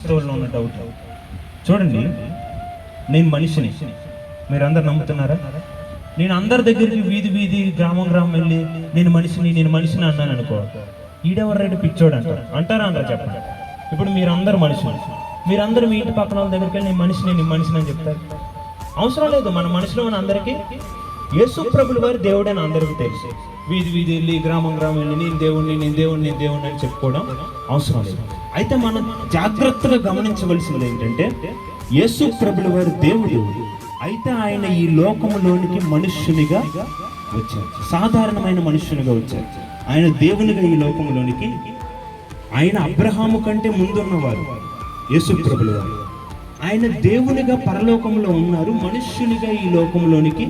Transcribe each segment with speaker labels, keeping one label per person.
Speaker 1: క్రైస్తవుల్లో ఉన్న డౌట్. చూడండి, నేను మనిషిని, మీరందరు నమ్ముతున్నారా? నేను అందరి దగ్గరికి వీధి వీధి గ్రామం వెళ్ళి నేను మనిషిని అన్నాను అనుకో, ఈడెవరైతే పిచ్చోడు అంటారా చెప్పండి. ఇప్పుడు మీరందరూ మనుషులు, మీరందరూ మీ ఇంటి పక్కన వాళ్ళ దగ్గరికి వెళ్ళి నేను మనిషిని అని చెప్తారు. అవసరం లేదు. మన మనసులో ఉన్న అందరికీ యేసు ప్రభుల వారి దేవుడు అని అందరికీ తెలుసు. వీధి వెళ్ళి గ్రామం వెళ్ళి నేను దేవుణ్ణి అని చెప్పుకోవడం అవసరం లేదు. అయితే మనం జాగ్రత్తగా గమనించవలసింది ఏంటంటే, యేసు ప్రభుల వారి దేవుడు, అయితే ఆయన ఈ లోకములోనికి మనుష్యునిగా వచ్చారు, సాధారణమైన మనుష్యునిగా వచ్చారు. ఆయన దేవునిగా ఈ లోకములోనికి, ఆయన అబ్రహాము కంటే ముందున్నవారు యేసు ప్రభుల వారు. ఆయన దేవునిగా పరలోకంలో ఉన్నారు, మనుష్యునిగా ఈ లోకంలోనికి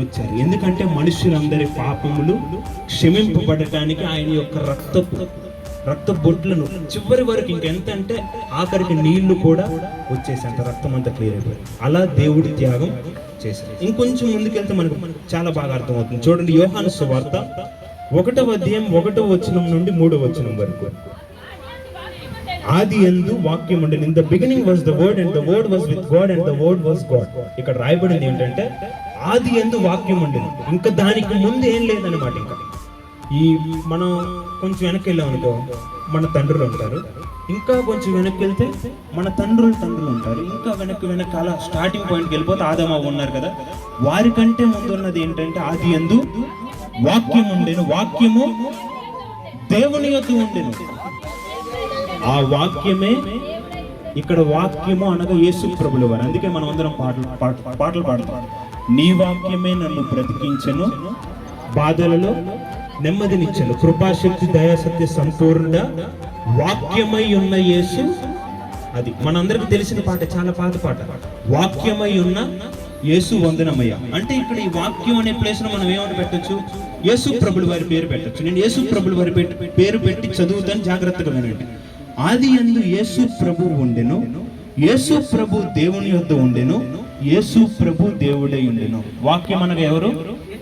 Speaker 1: వచ్చారు. ఎందుకంటే మనుష్యులందరి పాపములు క్షమింపబడటానికి ఆయన యొక్క రక్త బొట్లను చివరి వరకు, ఇంకెంత అంటే ఆఖరికి నీళ్లు కూడా వచ్చేసేంత రక్తం అంతా క్లియర్ అయిపోయింది. అలా దేవుడి త్యాగం చేశారు. ఇంకొంచెం ముందుకెళ్తే మనకు చాలా బాగా అర్థమవుతుంది. చూడండి, యోహాను సువార్త 1వ అధ్యాయం 1వ వచనం నుండి 3వ వచనం వరకు. ఆది యందు వాక్యం ఉండెను, in the beginning was the word and the word was with God and the word was God. ఇక్కడ రాయబడింది ఏంటంటే, ఆది యందు వాక్యం ఉండెను. ఇంకా దానికి ముందు ఏం లేదన్నమాట. ఇంకా ఈ మనం కొంచెం వెనక్కి వెళ్ళాం అనుకో, మన తండ్రులు ఉంటారు. ఇంకా కొంచెం వెనక్కి వెళ్తే మన తండ్రులు ఉంటారు. ఇంకా వెనక్కి అలా స్టార్టింగ్ పాయింట్కి వెళ్ళిపోతే ఆదాము ఉన్నారు కదా, వారికంటే ముందు ఉన్నది ఏంటంటే, ఆది యందు వాక్యం ఉండెను, వాక్యము దేవుని యొద్ద ఉండెను. ఆ వాక్యమే, ఇక్కడ వాక్యము అనగా యేసు ప్రభుల వారు. అందుకే మనం అందరం పాటలు పాడతాం. నీ వాక్యమే నన్ను బ్రతికించెను, బాధలలో నెమ్మదినిచ్చెను, కృపాశక్తి దయాసత్య సంపూర్ణ వాక్యమై ఉన్న యేసు. అది మనందరికి తెలిసిన పాట, చాలా పాత పాట. వాక్యమై ఉన్న యేసు వందనమయ్య అంటే, ఇక్కడ ఈ వాక్యం అనే ప్లేస్ లో మనం ఏమని పెట్టచ్చు, యేసు ప్రభుల వారి పేరు పెట్టచ్చు. నేను యేసు ప్రభుల వారి పేరు పెట్టి చదువుతాను, జాగ్రత్తగా వినండి. ఆది యందు యేసు ప్రభు ఉండెను, యేసు ప్రభు దేవుని యొద్ద ఉండెను, యేసు ప్రభు దేవుడై ఉండెను. వాక్యం అనగా ఎవరు?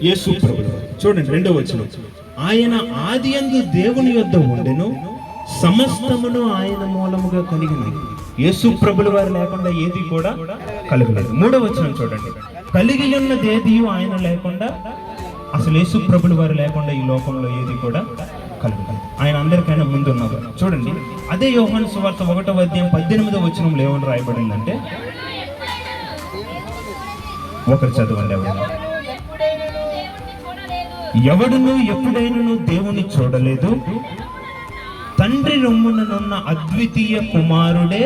Speaker 1: యేసు ప్రభు. చూడండి 2వ వచనం, ఆయన ఆది యందు దేవుని యొద్ద ఉండెను, సమస్తమును ఆయన మూలముగా కలిగినది. యేసు ప్రభుల వారు లేకుండా ఏది కూడా కలగలేదు. 3వ వచనం చూడండి, కలిగి ఉన్నదేది ఆయన లేకుండా, అసలు యేసు ప్రభుల వారు లేకుండా ఈ లోకంలో ఏది కూడా కలగలేదు. ఆయన అందరికైనా ముందున్నారు. చూడండి, అదే యోహాను సువార్త 1వ అధ్యాయం 18వ వచనంలో ఏమని రాయబడిందంటే, ఒకరు చదవండి. ఎవడును ఎప్పుడైనను దేవుని చూడలేదు, తండ్రి రొమ్ముననున్న అద్వితీయ కుమారుడే